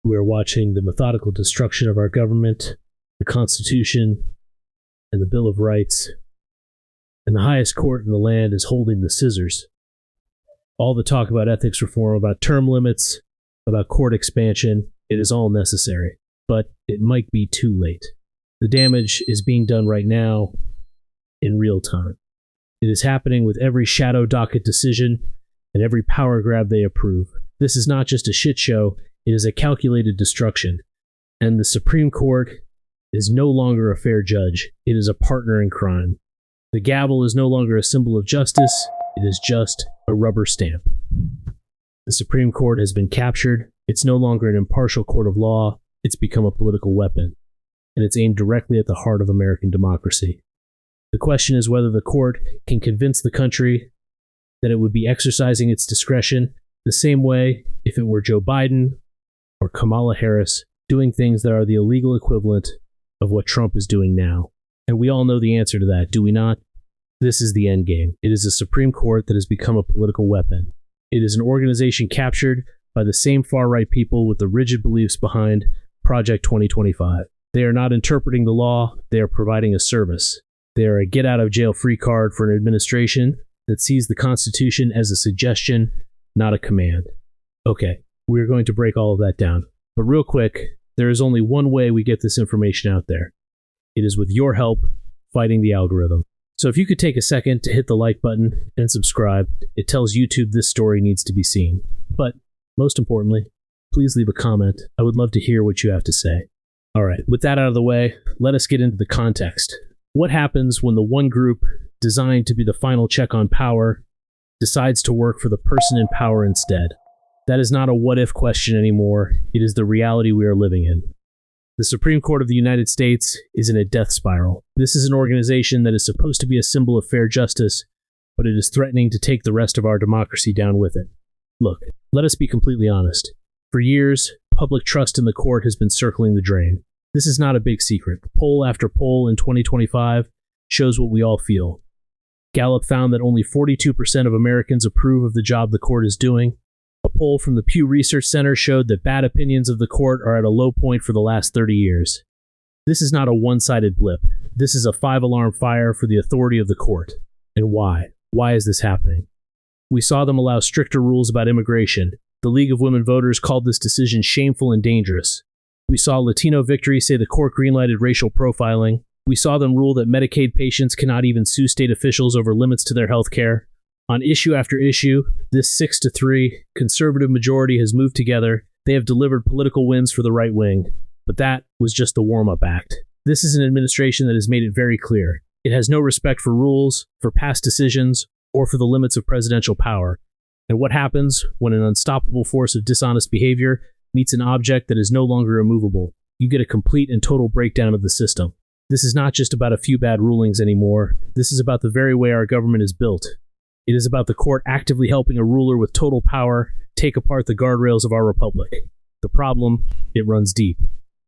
We are watching the methodical destruction of our government, the Constitution, and the Bill of Rights, and the highest court in the land is holding the scissors. All the talk about ethics reform, about term limits, about court expansion, it is all necessary, but it might be too late. The damage is being done right now in real time. It is happening with every shadow docket decision and every power grab they approve. This is not just a shit show, it is a calculated destruction. And the Supreme Court is no longer a fair judge. It is a partner in crime. The gavel is no longer a symbol of justice, it is just a rubber stamp. The Supreme Court has been captured. It's no longer an impartial court of law. It's become a political weapon, and it's aimed directly at the heart of American democracy. The question is whether the court can convince the country that it would be exercising its discretion the same way if it were Joe Biden or Kamala Harris doing things that are the illegal equivalent of what Trump is doing now. And we all know the answer to that, do we not? This is the end game. It is a Supreme Court that has become a political weapon. It is an organization captured by the same far-right people with the rigid beliefs behind Project 2025. They are not interpreting the law, they are providing a service. They are a get-out-of-jail-free card for an administration that sees the Constitution as a suggestion, not a command. Okay, we're going to break all of that down. But real quick, there is only one way we get this information out there. It is with your help fighting the algorithm. So if you could take a second to hit the like button and subscribe, it tells YouTube this story needs to be seen. But most importantly, please leave a comment. I would love to hear what you have to say. All right, with that out of the way, let us get into the context. What happens when the one group designed to be the final check on power decides to work for the person in power instead? That is not a what-if question anymore. It is the reality we are living in. The Supreme Court of the United States is in a death spiral. This is an organization that is supposed to be a symbol of fair justice, but it is threatening to take the rest of our democracy down with it. Look, let us be completely honest. For years, public trust in the court has been circling the drain. This is not a big secret. Poll after poll in 2025 shows what we all feel. Gallup found that only 42% of Americans approve of the job the court is doing. A poll from the Pew Research Center showed that bad opinions of the court are at a low point for the last 30 years. This is not a one-sided blip. This is a 5-alarm fire for the authority of the court. And why? Why is this happening? We saw them allow stricter rules about immigration. The League of Women Voters called this decision shameful and dangerous. We saw Latino Victory say the court greenlighted racial profiling. We saw them rule that Medicaid patients cannot even sue state officials over limits to their health care. On issue after issue, this 6-3 conservative majority has moved together. They have delivered political wins for the right wing. But that was just the warm-up act. This is an administration that has made it very clear. It has no respect for rules, for past decisions, or for the limits of presidential power. And what happens when an unstoppable force of dishonest behavior meets an object that is no longer immovable? You get a complete and total breakdown of the system. This is not just about a few bad rulings anymore. This is about the very way our government is built. It is about the court actively helping a ruler with total power take apart the guardrails of our republic. The problem, it runs deep.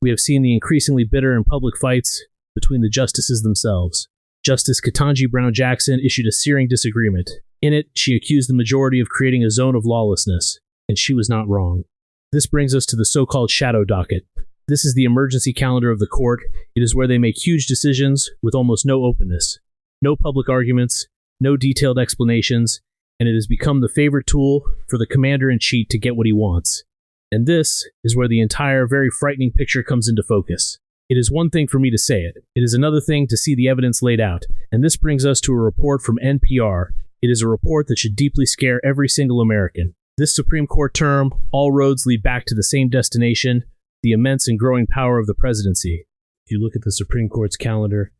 We have seen the increasingly bitter and public fights between the justices themselves. Justice Ketanji Brown Jackson issued a searing disagreement. In it, she accused the majority of creating a zone of lawlessness, and she was not wrong. This brings us to the so-called shadow docket. This is the emergency calendar of the court. It is where they make huge decisions with almost no openness, no public arguments, no detailed explanations, and it has become the favorite tool for the commander-in-chief to get what he wants. And this is where the entire very frightening picture comes into focus. It is one thing for me to say it. It is another thing to see the evidence laid out. And this brings us to a report from NPR. It is a report that should deeply scare every single American. This Supreme Court term, all roads lead back to the same destination, the immense and growing power of the presidency. If you look at the Supreme Court's calendar,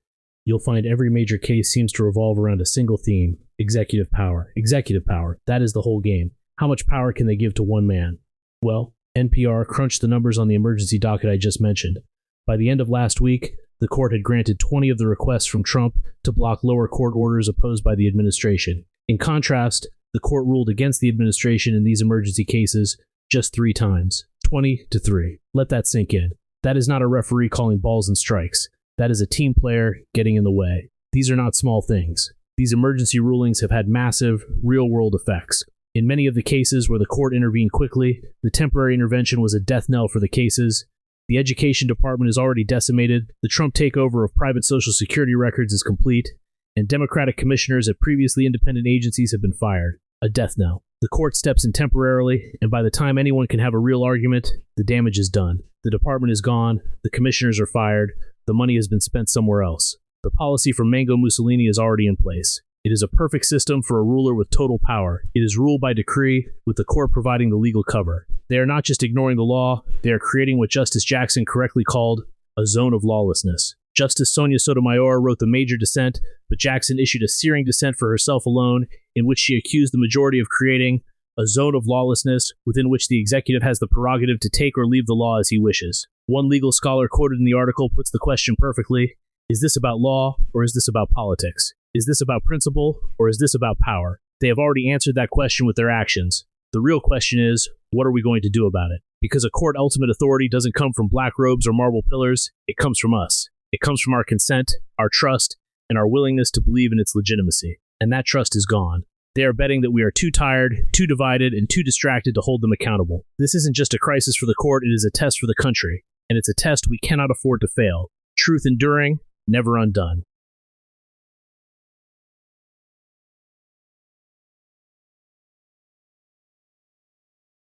you'll find every major case seems to revolve around a single theme: executive power. Executive power. That is the whole game. How much power can they give to one man? Well, NPR crunched the numbers on the emergency docket I just mentioned. By the end of last week, the court had granted 20 of the requests from Trump to block lower court orders opposed by the administration. In contrast, the court ruled against the administration in these emergency cases just 3 times, 20-3. Let that sink in. That is not a referee calling balls and strikes. That is a team player getting in the way. These are not small things. These emergency rulings have had massive, real-world effects. In many of the cases where the court intervened quickly, the temporary intervention was a death knell for the cases. The education department is already decimated, the Trump takeover of private Social Security records is complete, and Democratic commissioners at previously independent agencies have been fired. A death knell. The court steps in temporarily, and by the time anyone can have a real argument, the damage is done. The department is gone, the commissioners are fired, the money has been spent somewhere else. The policy from Mango Mussolini is already in place. It is a perfect system for a ruler with total power. It is ruled by decree, with the court providing the legal cover. They are not just ignoring the law, they are creating what Justice Jackson correctly called a zone of lawlessness. Justice Sonia Sotomayor wrote the major dissent, but Jackson issued a searing dissent for herself alone, in which she accused the majority of creating a zone of lawlessness within which the executive has the prerogative to take or leave the law as he wishes. One legal scholar quoted in the article puts the question perfectly: is this about law, or is this about politics? Is this about principle, or is this about power? They have already answered that question with their actions. The real question is, what are we going to do about it? Because a court ultimate authority doesn't come from black robes or marble pillars, it comes from us. It comes from our consent, our trust, and our willingness to believe in its legitimacy. And that trust is gone. They are betting that we are too tired, too divided, and too distracted to hold them accountable. This isn't just a crisis for the court, it is a test for the country. And it's a test we cannot afford to fail. Truth enduring, never undone.